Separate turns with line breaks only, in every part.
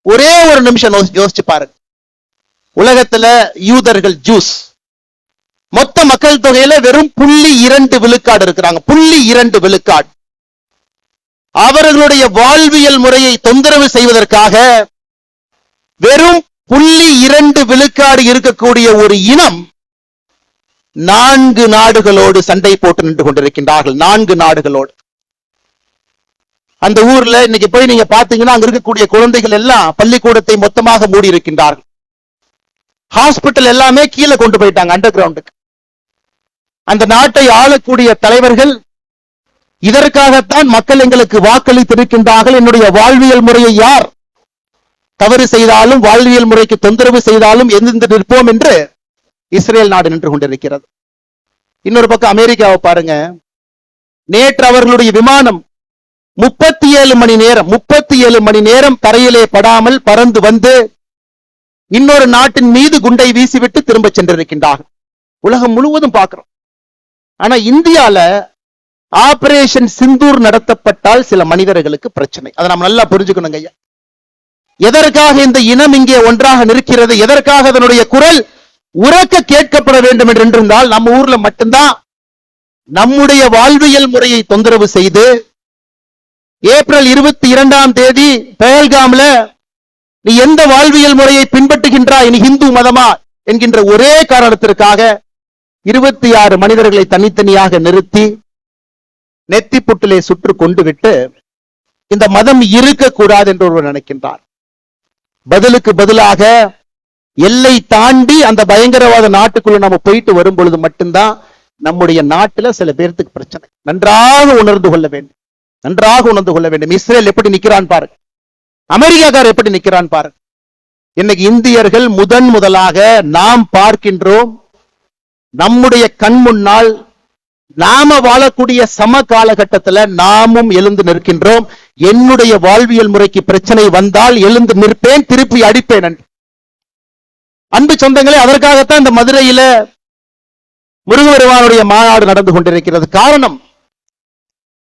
ஒரே ஒரு நிமிஷம் யோசிச்சு பாருங்க. உலகத்துல யூதர்கள், ஜூஸ் மொத்த மக்கள் தொகையில வெறும் 0.2 விழுக்காடு இருக்கிறாங்க. 0.2 விழுக்காடு. அவர்களுடைய வாழ்வியல் முறையை தொந்தரவு செய்வதற்காக வெறும் 0.2 விழுக்காடு இருக்கக்கூடிய ஒரு இனம் 4 நாடுகளோடு சண்டை போட்டு நின்று கொண்டிருக்கின்றார்கள். 4 நாடுகளோடு. அந்த ஊர்ல இன்னைக்கு போய் நீங்க பாத்தீங்கன்னா அங்க இருக்கக்கூடிய குழந்தைகள் எல்லாம் பள்ளிக்கூடத்தை மொத்தமாக மூடி இருக்கின்றார்கள். ஹாஸ்பிட்டல் எல்லாமே கீழே கொண்டு போயிட்டாங்க, அண்டர் கிரவுண்டுக்கு. அந்த நாட்டை ஆளக்கூடிய தலைவர்கள் இதற்காகத்தான் மக்கள் எங்களுக்கு வாக்களித்திருக்கின்றார்கள். என்னுடைய வாழ்வியல் முறையை யார் தவறு செய்தாலும், வாழ்வியல் முறைக்கு தொந்தரவு செய்தாலும் எந்திருந்து நிற்போம் என்று இஸ்ரேல் நாடு நின்று கொண்டிருக்கிறது. இன்னொரு பக்கம் அமெரிக்காவை பாருங்க. நேற்று அவர்களுடைய விமானம் 37 மணி நேரம் தரையிலே படாமல் பறந்து வந்து இன்னொரு நாட்டின் மீது குண்டை வீசிவிட்டு திரும்ப சென்றிருக்கின்றார்கள். உலகம் முழுவதும் பார்க்கிறோம். ஆனா இந்தியால ஆபரேஷன் சிந்தூர் நடத்தப்பட்டால் சில மனிதர்களுக்கு பிரச்சனை. அதை நம்ம நல்லா புரிஞ்சுக்கணுங்க ஐயா. எதற்காக இந்த இனம் இங்கே ஒன்றாக நிற்கிறது, எதற்காக அதனுடைய குரல் உரக்க கேட்கப்பட வேண்டும் என்று இருந்தால், நம்ம ஊர்ல மட்டும்தான் நம்முடைய வாழ்வியல் முறையை தொந்தரவு செய்து ஏப்ரல் 22ஆம் தேதி பெஹல்காம்ல நீ எந்த வாழ்வியல் முறையை பின்பற்றுகின்றாய், நீ இந்து மதமா என்கின்ற ஒரே காரணத்திற்காக 26 மனிதர்களை தனித்தனியாக நிறுத்தி நெத்தி புட்டிலே சுற்று கொண்டு விட்டு இந்த மதம் இருக்கக்கூடாது என்று ஒருவர் நினைக்கின்றார். பதிலுக்கு பதிலாக எல்லை தாண்டி அந்த பயங்கரவாத நாட்டுக்குள்ள நம்ம போயிட்டு வரும் பொழுது மட்டும்தான் நம்முடைய நாட்டில் சில பேர்த்துக்கு பிரச்சனை. நன்றாக உணர்ந்து கொள்ள வேண்டும், நன்றாக உணர்ந்து கொள்ள வேண்டும். இஸ்ரேல் எப்படி நிக்கிறான் பாருங்க, அமெரிக்காக்கார் எப்படி நிக்கிறான் பாருங்க. இன்னைக்கு இந்தியர்கள் முதலாக நாம் பார்க்கின்றோம், நம்முடைய கண் முன்னால் நாம வாழக்கூடிய சம காலகட்டத்தில் நாமும் எழுந்து நிற்கின்றோம். என்னுடைய வாழ்வியல் முறைக்கு பிரச்சனை வந்தால் எழுந்து நிற்பேன், திருப்பி அடிப்பேன் என்று. அன்பு சொந்தங்களே, அதற்காகத்தான் இந்த மதுரையில முருகபெருமானுடைய மாநாடு நடந்து கொண்டிருக்கிறது. காரணம்,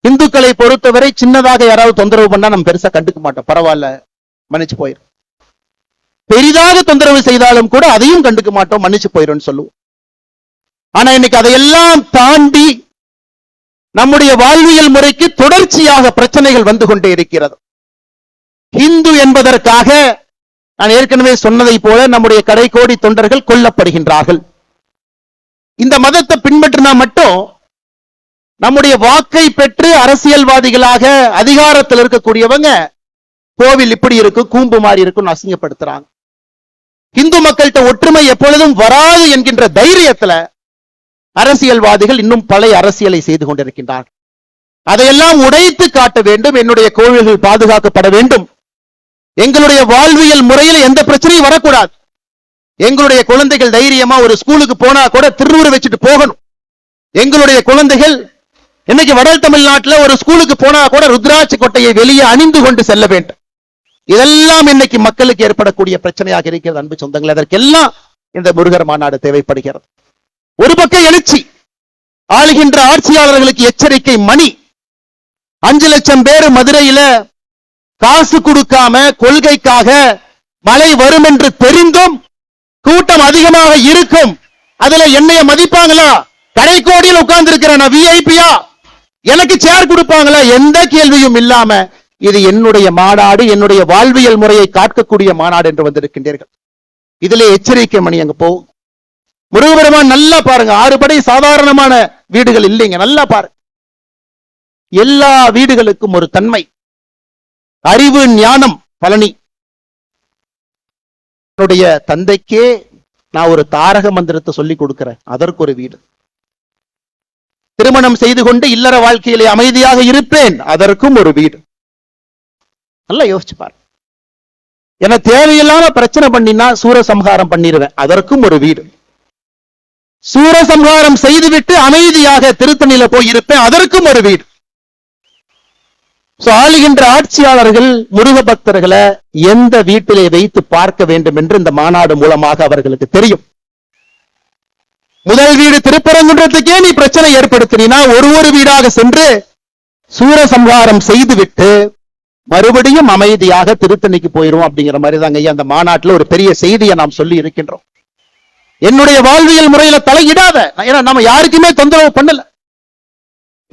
இந்துக்களை பொறுத்தவரை சின்னதாக யாராவது தொந்தரவு பண்ணா நம்ம பெருசா கண்டுக்க மாட்டோம், பரவாயில்ல மன்னிச்சு போயிடும். பெரிதாக தொந்தரவு செய்தாலும் கூட அதையும் கண்டுக்க மாட்டோம், மன்னிச்சு போயிடும் சொல்லுவோம். ஆனா இன்னைக்கு அதையெல்லாம் தாண்டி நம்முடைய வாழ்வியல் முறைக்கு தொடர்ச்சியாக பிரச்சனைகள் வந்து கொண்டே இருக்கிறது. இந்து என்பதற்காக நான் ஏற்கனவே சொன்னதை போல நம்முடைய கடைக்கோடி தொண்டர்கள் கொல்லப்படுகின்றார்கள். இந்த மதத்தை பின்பற்றினா மட்டும் நம்முடைய வாக்கை பெற்று அரசியல்வாதிகளாக அதிகாரத்தில் இருக்கக்கூடியவங்க கோவில் இப்படி இருக்கும், கூம்பு மாறி இருக்கும் அசிங்கப்படுத்துறாங்க. இந்து மக்கள்கிட்ட ஒற்றுமை எப்பொழுதும் வராது என்கின்ற தைரியத்துல அரசியல்வாதிகள் இன்னும் பழைய அரசியலை செய்து கொண்டிருக்கின்றார்கள். அதையெல்லாம் உடைத்து காட்ட வேண்டும். என்னுடைய கோவில்கள் பாதுகாக்கப்பட வேண்டும். எங்களுடைய வாழ்வியல் முறையில் எந்த பிரச்சனையும் வரக்கூடாது. எங்களுடைய குழந்தைகள் தைரியமா ஒரு ஸ்கூலுக்கு போனா கூட திருவுரு வச்சுட்டு போகணும். எங்களுடைய குழந்தைகள் இன்னைக்கு வட தமிழ்நாட்டில் ஒரு ஸ்கூலுக்கு போனா கூட ருத்ராட்சி கொட்டையை வெளியே அணிந்து கொண்டு செல்ல வேண்டும். இதெல்லாம் இன்னைக்கு மக்களுக்கு ஏற்படக்கூடிய பிரச்சனையாக இருக்கிறது. அன்பு சொந்தங்கள், அதற்கெல்லாம் இந்த முருகர் மாநாடு தேவைப்படுகிறது. ஒரு பக்கம் எழுச்சி, ஆளுகின்ற ஆட்சியாளர்களுக்கு எச்சரிக்கை மணி. 5 லட்சம் பேர் மதுரையில காசு கொடுக்காம கொள்கைக்காக மழை வரும் என்று தெரிந்தும் கூட்டம் அதிகமாக இருக்கும். அதுல என்னைய மதிப்பாங்களா, கடைக்கோடியில் உட்கார்ந்து இருக்கிற நான் விஐபியா, எனக்கு சேர் கொடுப்பாங்களா, எந்த கேள்வியும் இல்லாம இது என்னுடைய மாநாடு, என்னுடைய வாழ்வியல் முறையை காக்கக்கூடிய மாநாடு என்று வந்திருக்கின்றீர்கள். இதுல எச்சரிக்கை மணி அங்க போகும். முருகபெருமான் நல்லா பாருங்க, 6 படை சாதாரணமான வீடுகள் இல்லைங்க, நல்லா பாருங்க. எல்லா வீடுகளுக்கும் ஒரு தன்மை, அறிவு ஞானம். பழனி என்னுடைய தந்தைக்கே நான் ஒரு தாரக மந்திரத்தை சொல்லி கொடுக்கிறேன், அதற்கு ஒரு வீடு. திருமணம் செய்து கொண்டு இல்லற வாழ்க்கையிலே அமைதியாக இருப்பேன், அதற்கும் ஒரு வீடு. நல்லா யோசிச்சு பாரு. என தேவையில்லாம பிரச்சனை பண்ணினா சூரசம்ஹாரம் பண்ணிடுவேன், அதற்கும் ஒரு வீடு. சூரசம்ஹாரம் செய்துவிட்டு அமைதியாக திருத்தணியில போய் இருப்பேன், அதற்கும் ஒரு வீடு. ஆளுகின்ற ஆட்சியாளர்கள் முருக பக்தர்களை எந்த வீட்டிலே வைத்து பார்க்க வேண்டும் என்று இந்த மாநாடு மூலமாக அவர்களுக்கு தெரியும். முதல் வீடு திருப்பரங்குன்றத்துக்கே நீ பிரச்சனை ஏற்படுத்தினா ஒரு வீடாக சென்று சூரசம்ஹாரம் செய்துவிட்டு மறுபடியும் அமைதியாக திருத்தணிக்கு போயிரும் அப்படிங்கிற மாதிரி தாங்க ஐயா அந்த மாநாட்டில் ஒரு பெரிய செய்தியை நாம் சொல்லி இருக்கின்றோம். என்னுடைய வாழ்வியல் முறையில தலையிடாத, ஏன்னா நம்ம யாருக்குமே தொந்தரவு பண்ணல.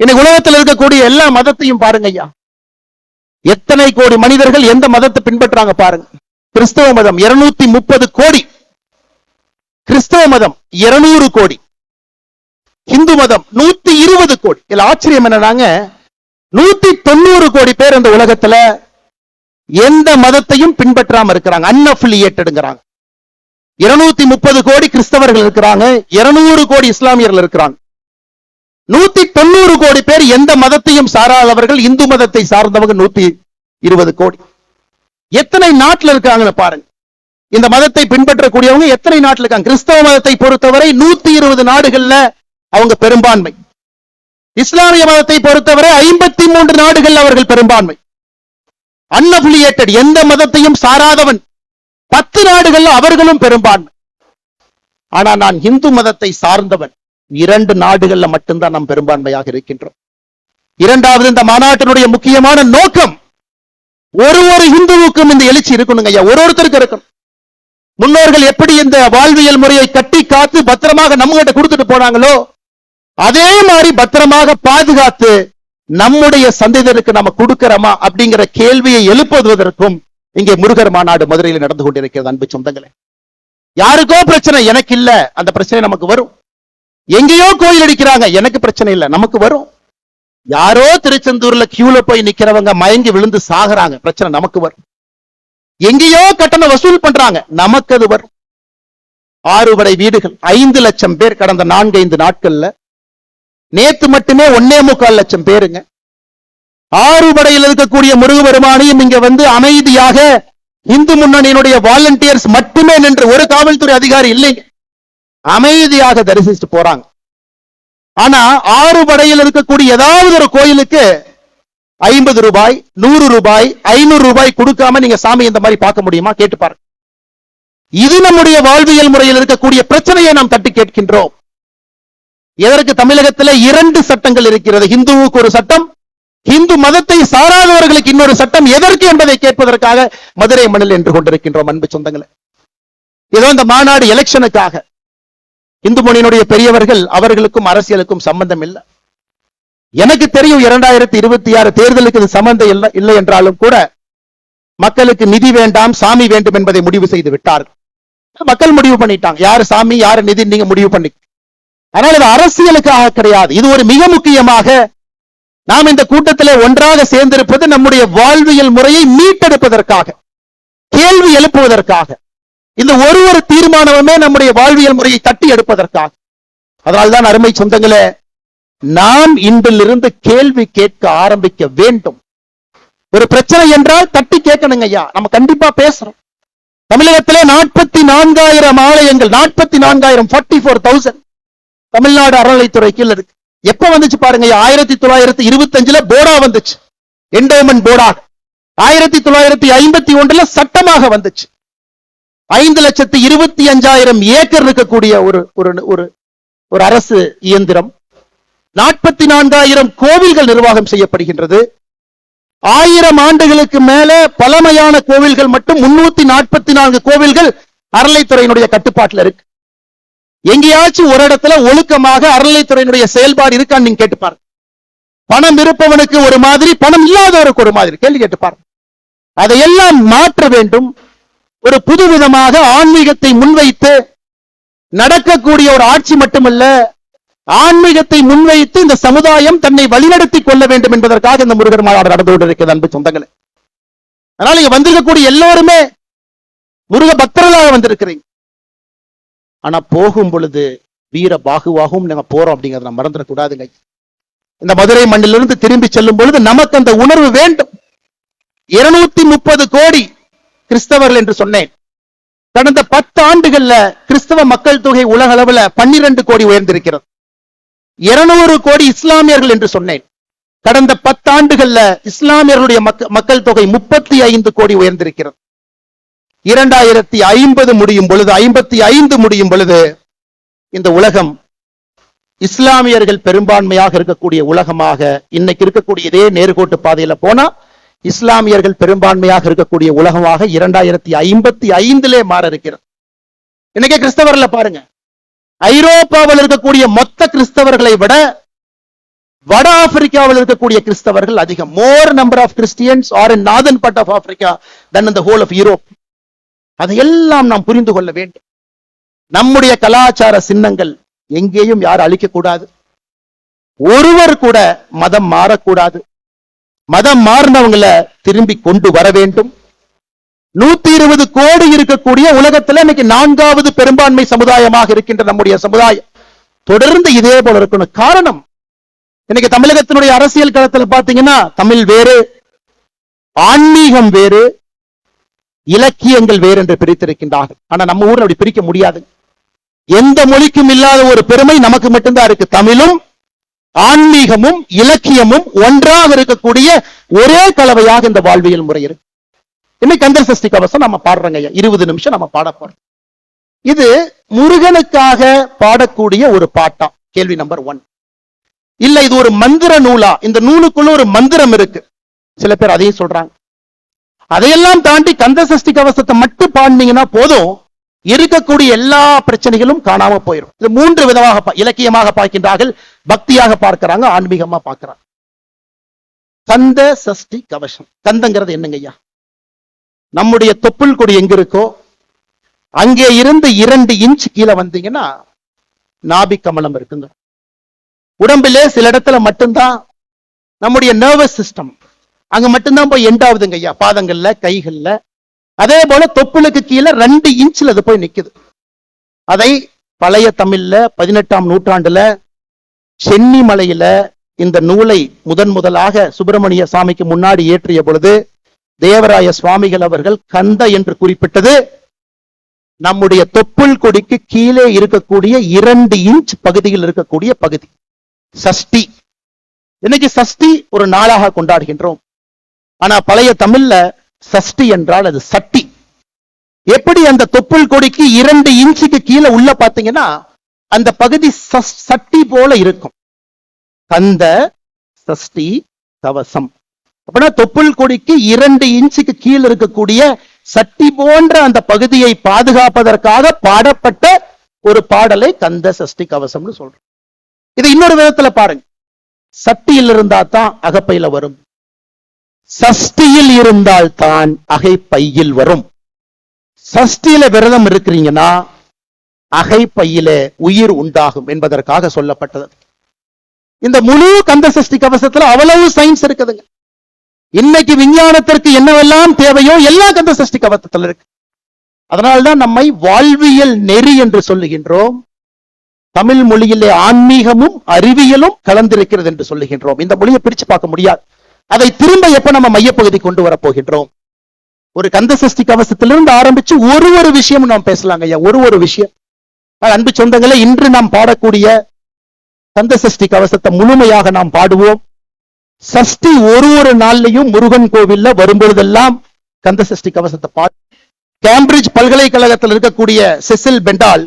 இன்னைக்கு உலகத்தில் இருக்கக்கூடிய எல்லா மதத்தையும் பாருங்க ஐயா, எத்தனை கோடி மனிதர்கள் எந்த மதத்தை பின்பற்றாங்க பாருங்க. கிறிஸ்தவ மதம் 230 கோடி, கிறிஸ்தவ மதம் 200 கோடி, இந்து மதம் 120 கோடி. இதுல ஆச்சரியம் என்னன்னாங்க, 190 கோடி பேர் இந்த உலகத்துல எந்த மதத்தையும் பின்பற்றாம இருக்கிறாங்க, அன்அஃபிலியேட்டட்ங்கறாங்க. 230 கோடி கிறிஸ்தவர்கள் இருக்கிறாங்க, 200 கோடி இஸ்லாமியர்கள் இருக்கிறாங்க. 190 கோடி பேர் எந்த மதத்தையும் சாராதவர்கள், இந்து மதத்தை சார்ந்தவங்க 120 கோடி. எத்தனை நாட்டில் இருக்காங்கன்னு பாருங்க. இந்த மதத்தை பின்பற்றக்கூடியவங்க எத்தனை நாட்டில் இருக்காங்க? கிறிஸ்தவ மதத்தை பொறுத்தவரை 120 நாடுகள்ல அவங்க பெரும்பான்மை. இஸ்லாமிய மதத்தை பொறுத்தவரை 53 நாடுகள் அவர்கள் பெரும்பான்மை. அன்அஃபிலியேட்டட், எந்த மதத்தையும் சாராதவன் 10 நாடுகள் அவர்களும் பெரும்பான்மை. ஆனா நான் இந்து மதத்தை சார்ந்தவன் 2 நாடுகள்ல மட்டும்தான் நாம் பெரும்பான்மையாக இருக்கின்றோம். இரண்டாவது, இந்த மாநாட்டினுடைய முக்கியமான நோக்கம், ஒரு இந்துவுக்கும் இந்த எழுச்சி இருக்கணுங்க ஐயா, ஒருத்தருக்கு இருக்கணும். முன்னோர்கள் எப்படி இந்த வாழ்வியல் முறையை கட்டி காத்து பத்திரமாக நம்ம கிட்ட கொடுத்துட்டு போனாங்களோ, அதே மாதிரி பத்திரமாக பாதுகாத்து நம்முடைய சந்ததியருக்கு நம்ம கொடுக்கிறோமா அப்படிங்கிற கேள்வியை எழுப்புவதற்கும் இங்கே முருகர் மாநாடு மதுரையில் நடந்து கொண்டிருக்கிறது. அன்பு சொந்தங்களே, யாருக்கோ பிரச்சனை, எனக்கு இல்ல, அந்த பிரச்சனை நமக்கு வரும். எங்கேயோ கோயில் அடிக்கிறாங்க, எனக்கு பிரச்சனை இல்லை, நமக்கு வரும். யாரோ திருச்செந்தூர்ல கியூல போய் நிக்கிறவங்க மயங்கி விழுந்து சாகுறாங்க, பிரச்சனை நமக்கு வரும். எங்கேயோ கட்டணம் வசூல் பண்றாங்க, நமக்கு அது வரும். 6 படை வீடுகள் 5 லட்சம் பேர் கடந்த 4-5 நாட்கள்ல, நேத்து மட்டுமே 1.25 லட்சம் பேருங்க. 6 படையில் இருக்கக்கூடிய முருகபெருமானையும் இங்க வந்து அமைதியாக இந்து முன்னணியினுடைய வாலண்டியர்ஸ் மட்டுமே நின்று, ஒரு காவல்துறை அதிகாரி இல்லைங்க, அமைதியாக தரிசிச்சுட்டு போறாங்க. ஆனா 6 படையில் இருக்கக்கூடிய ஏதாவது ஒரு கோயிலுக்கு 50 ரூபாய், 100 ரூபாய், 500 ரூபாய் கொடுக்காம நீங்க சாமி இந்த மாதிரி பார்க்க முடியுமா? கேட்டு பாருங்க. இது நம்முடைய வாழ்வியல் முறையில் இருக்கக்கூடிய பிரச்சனையை நாம் தட்டி கேட்கின்றோம். எதற்கு தமிழகத்தில் 2 சட்டங்கள் இருக்கிறது, இந்துவுக்கு ஒரு சட்டம், இந்து மதத்தை சாராதவர்களுக்கு இன்னொரு சட்டம், எதற்கு என்பதை கேட்பதற்காக மதுரை மண்ணில் என்று கொண்டிருக்கின்றோம். அன்பு சொந்தங்களே, ஏதோ இந்த மாநாடு எலெக்ஷனுக்காக, இந்து மொழியினுடைய பெரியவர்கள் அவர்களுக்கும் அரசியலுக்கும் சம்பந்தம் இல்லை. எனக்கு தெரியும் 2026 தேர்தலுக்கு இது சம்பந்தம் இல்லை என்றாலும் கூட மக்களுக்கு நிதி வேண்டாம், சாமி வேண்டும் என்பதை முடிவு செய்து விட்டார்கள். மக்கள் முடிவு பண்ணிட்டாங்க, யாரு சாமி யாரு நிதி நீங்க முடிவு பண்ணி. ஆனால் இது அரசியலுக்காக கிடையாது. இது ஒரு மிக முக்கியமாக நாம் இந்த கூட்டத்தில் ஒன்றாக சேர்ந்திருப்பது நம்முடைய வாழ்வியல் முறையை மீட்டெடுப்பதற்காக, கேள்வி எழுப்புவதற்காக. இந்த ஒரு தீர்மானமே நம்முடைய வாழ்வியல் முறையை தட்டி எடுப்பதற்காக. அதனால்தான் அருமை சொந்தங்களே, நாம் இன்றிலிருந்து கேள்வி கேட்க ஆரம்பிக்க வேண்டும். ஒரு பிரச்சனை என்றால் தட்டி கேட்கணுங்க ஐயா, நம்ம கண்டிப்பா பேசுறோம். தமிழகத்திலே 44,000 ஆலயங்கள், 44,000 44,000 தமிழ்நாடு அறநிலைத்துறை கீழ் இருக்கு. எப்ப வந்துச்சு பாருங்க, 1925 போர்டா வந்துச்சு, என்டோமென்ட் போர்டாக. 1951 சட்டமாக வந்துச்சு. 5,25,000 ஏக்கர் இருக்கக்கூடிய ஒரு அரசு இயந்திரம். 44,000 கோவில்கள் நிர்வாகம் செய்யப்படுகின்றது. 1000 ஆண்டுகளுக்கு மேல பழமையான கோவில்கள் மட்டும் 344 கோவில்கள் அறநிலைத்துறையினுடைய கட்டுப்பாட்டில் இருக்கு. எங்கேயாச்சும் ஒரு இடத்துல ஒழுக்கமாக அறநிலைத்துறையினுடைய செயல்பாடு இருக்கான்னு நீங்க கேட்டுப்பாரு. பணம் இருப்பவனுக்கு ஒரு மாதிரி, பணம் இல்லாதவருக்கு ஒரு மாதிரி. கேள்வி கேட்டுப்பாரு. அதையெல்லாம் மாற்ற வேண்டும். ஒரு புதுவிதமாக ஆன்மீகத்தை முன்வைத்து நடக்கக்கூடிய ஒரு ஆட்சி மட்டுமல்ல, ஆன்மீகத்தை முன்வைத்து இந்த சமுதாயம் தன்னை வழிநடத்தி கொள்ள வேண்டும் என்பதற்காக இந்த முருகர் மாநாடு நடந்து கொண்டிருக்கிறது. அன்பு சொந்தங்களே, அதனால இங்க வந்திருக்கக்கூடிய எல்லோருமே முருக பக்தர்களாக வந்திருக்கிறீங்க. ஆனா போகும் பொழுது வீர பாகுவாகவும் நாங்க போறோம் அப்படிங்கறத நம்ம மறந்துடக்கூடாதுங்க. இந்த மதுரை மண்ணிலிருந்து திரும்பி செல்லும் பொழுது நமக்கு அந்த உணர்வு வேண்டும். 230 கோடி கிறிஸ்தவர்கள் என்று சொன்னேன். கடந்த 10 ஆண்டுகள்ல கிறிஸ்தவ மக்கள் தொகை உலக அளவில் 12 கோடி உயர்ந்திருக்கிறது. 200 கோடி இஸ்லாமியர்கள் என்று சொன்னேன். கடந்த 10 ஆண்டுகள்ல இஸ்லாமியர்களுடைய மக்கள் தொகை 35 கோடி உயர்ந்திருக்கிறது. 2050 முடியும் பொழுது, 55 முடியும் பொழுது இந்த உலகம் இஸ்லாமியர்கள் பெரும்பான்மையாக இருக்கக்கூடிய உலகமாக, இன்னைக்கு இருக்கக்கூடிய இதே நேர்கோட்டு பாதையில போனா இஸ்லாமியர்கள் பெரும்பான்மையாக இருக்கக்கூடிய உலகமாக 2055 மாற இருக்கிறது. இன்னைக்கு கிறிஸ்தவர்ல பாருங்க, ஐரோப்பாவில் இருக்கக்கூடிய மொத்த கிறிஸ்தவர்களை விட வட ஆப்பிரிக்காவில் இருக்கக்கூடிய கிறிஸ்தவர்கள் அதிகம். More number of christians are in northern part of Africa than in the whole of Europe. அதையெல்லாம் நாம் புரிந்து கொள்ள வேண்டும். நம்முடைய கலாச்சார சின்னங்கள் எங்கேயும் யாரும் அழிக்க கூடாது. ஒருவர் கூட மதம் மாறக்கூடாது. மதம் மாறினவங்களை திரும்பி கொண்டு வர வேண்டும். 120 கோடி இருக்கக்கூடிய உலகத்துல இன்னைக்கு 4வது பெரும்பான்மை சமுதாயமாக இருக்கின்ற நம்முடைய சமுதாயம் தொடர்ந்து இதே போல இருக்கணும். காரணம், இன்னைக்கு தமிழகத்தினுடைய அரசியல் களத்தில் பாத்தீங்கன்னா தமிழ் வேறு, ஆன்மீகம் வேறு, இலக்கியங்கள் வேறு என்று பிரித்திருக்கின்றார்கள். ஆனா நம்ம ஊர்ல அப்படி பிரிக்க முடியாது. எந்த மொழிக்கும் இல்லாத ஒரு பெருமை நமக்கு மட்டும்தான் இருக்கு. தமிழும் ஆன்மீகமும் இலக்கியமும் ஒன்றாக இருக்கக்கூடிய ஒரே கலவையாக இந்த வாழ்வியல் முறை இருக்கு. இன்னைக்கு கந்தர் சஷ்டி கவசம் நம்ம பாடுறோங்க, 20 நிமிஷம் நம்ம பாட போறோம். இது முருகனுக்காக பாடக்கூடிய ஒரு பாட்டா? கேள்வி நம்பர் 1. இல்ல இது ஒரு மந்திர நூலா? இந்த நூலுக்குள்ள ஒரு மந்திரம் இருக்கு, சில பேர் அதையும் சொல்றாங்க. அதையெல்லாம் தாண்டி கந்த சஷ்டி கவசத்தை மட்டும் பாடினீங்கன்னா போதும், இருக்கக்கூடிய எல்லா பிரச்சனைகளும் காணாம போயிடும். இது 3 விதமாக இலக்கியமாக பார்க்கின்றார்கள், பக்தியாக பார்க்கிறாங்க, ஆன்மீகமா பார்க்கிறாங்க. கந்த சஷ்டி கவசம், கந்தங்கிறது என்னங்க ஐயா? நம்முடைய தொப்புள் கொடி எங்க இருக்கோ அங்கே இருந்து 2 இன்ச் கீழே வந்தீங்கன்னா நாபி கமலம் இருக்குங்க. உடம்பிலே சில இடத்துல மட்டும்தான் நம்முடைய நர்வஸ் சிஸ்டம் அங்க மட்டும்தான் போய் எண்டாவதுங்க ஐயா, பாதங்கள்ல கைகள்ல. அதே போல தொப்புளுக்கு கீழே 2 இன்ச்ல அது போய் நிக்குது. அதை பழைய தமிழ்ல 18ஆம் நூற்றாண்டுல சென்னி மலையில இந்த நூலை முதலாக சுப்பிரமணிய சாமிக்கு முன்னாடி ஏற்றிய பொழுது தேவராய சுவாமிகள் அவர்கள் கந்த என்று குறிப்பிட்டது நம்முடைய தொப்புள் கொடிக்கு கீழே இருக்கக்கூடிய 2 இன்ச் பகுதியில் இருக்கக்கூடிய பகுதி. சஷ்டி, இன்னைக்கு சஷ்டி ஒரு நாளாக கொண்டாடுகின்றோம். ஆனா பழைய தமிழ்ல சஷ்டி என்றால் அது சட்டி. எப்படி அந்த தொப்புள் கொடிக்கு 2 இன்ச்சுக்கு கீழே உள்ள பாத்தீங்கன்னா அந்த பகுதி சட்டி போல இருக்கும். கந்த சஷ்டி கவசம் அப்படின்னா தொப்புள் கொடிக்கு 2 இன்ச்சுக்கு கீழே இருக்கக்கூடிய சட்டி போன்ற அந்த பகுதியை பாதுகாப்பதற்காக பாடப்பட்ட ஒரு பாடலை கந்த சஷ்டி கவசம்னு சொல்றோம். இது இன்னொரு விதத்துல பாருங்க, சட்டியில் இருந்தா தான் அகப்பையில வரும், சஷ்டியில் இருந்தால் தான் அகைப்பையில் வரும். சஷ்டியில விரதம் இருக்கிறீங்கன்னா அகைப்பையில உயிர் உண்டாகும் என்பதற்காக சொல்லப்பட்டது. இந்த முழு கந்த சஷ்டி கவசத்துல அவ்வளவு சயின்ஸ் இருக்குதுங்க. இன்னைக்கு விஞ்ஞானத்திற்கு என்னவெல்லாம் தேவையோ எல்லாம் கந்த சஷ்டி கவசத்துல இருக்கு. அதனால்தான் நம்மை வாழ்வியல் நெறி என்று சொல்லுகின்றோம். தமிழ் மொழியிலே ஆன்மீகமும் அறிவியலும் கலந்திருக்கிறது என்று சொல்லுகின்றோம். இந்த மொழியை பிரிச்சு பார்க்க முடியாது. அதை திரும்ப எப்ப நம்ம மையப்பகுதி கொண்டு வர போகின்றோம்? ஒரு கந்த சஷ்டி கவசத்திலிருந்து ஆரம்பிச்சு ஒரு விஷயம் நாம் பேசலாங்க ஐயா, ஒரு விஷயம். அன்பு சொந்தங்களே, இன்று நாம் பாடக்கூடிய கந்த சஷ்டி கவசத்தை முழுமையாக நாம் பாடுவோம். சஷ்டி ஒரு நாள்லையும் முருகன் கோவில்ல வரும்பொழுதெல்லாம் கந்த சஷ்டி கவசத்தை பாடு. கேம்பிரிட்ஜ் பல்கலைக்கழகத்தில் இருக்கக்கூடிய செசில் பெண்டால்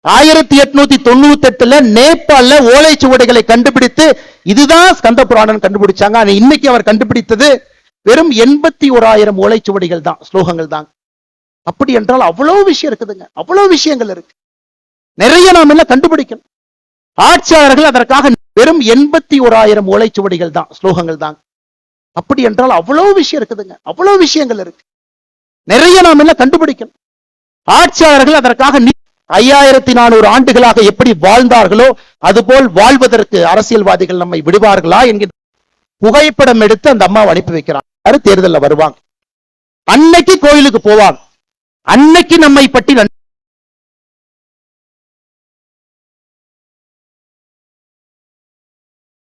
1898 நேபாள ஓலைச்சுவடைகளை கண்டுபிடித்து இதுதான் ஸ்கந்த புராணம் கண்டுபிடிச்சாங்க. இன்னைக்கு அவர் கண்டுபிடித்தது வெறும் 81,000 ஓலைச்சுவடிகள் தான், ஸ்லோகங்கள் தான். அப்படி என்றால் அவ்வளவு விஷயம் இருக்குதுங்க, அவ்வளவு விஷயங்கள் இருக்கு. நிறைய நாம் எல்லாம் கண்டுபிடிக்கணும். ஆட்சியாளர்கள் அதற்காக வெறும் 81,000 ஓலைச்சுவடிகள் தான், ஸ்லோகங்கள் தான். அப்படி என்றால் அவ்வளவு விஷயம் இருக்குதுங்க, அவ்வளவு விஷயங்கள் இருக்கு. நிறைய நாம் எல்லாம் கண்டுபிடிக்கணும். ஆட்சியாளர்கள் அதற்காக 5400 ஆண்டுகளாக எப்படி வாழ்ந்தார்களோ அதுபோல் வாழ்வதற்கு அரசியல்வாதிகள் நம்மை விடுவார்களா என்கிற புகைப்படம் எடுத்து அந்த அம்மாவை அனுப்பி வைக்கிறாங்க. தேர்தலில் வருவாங்க, அன்னைக்கு கோயிலுக்கு போவாங்க, அன்னைக்கு நம்மை பற்றி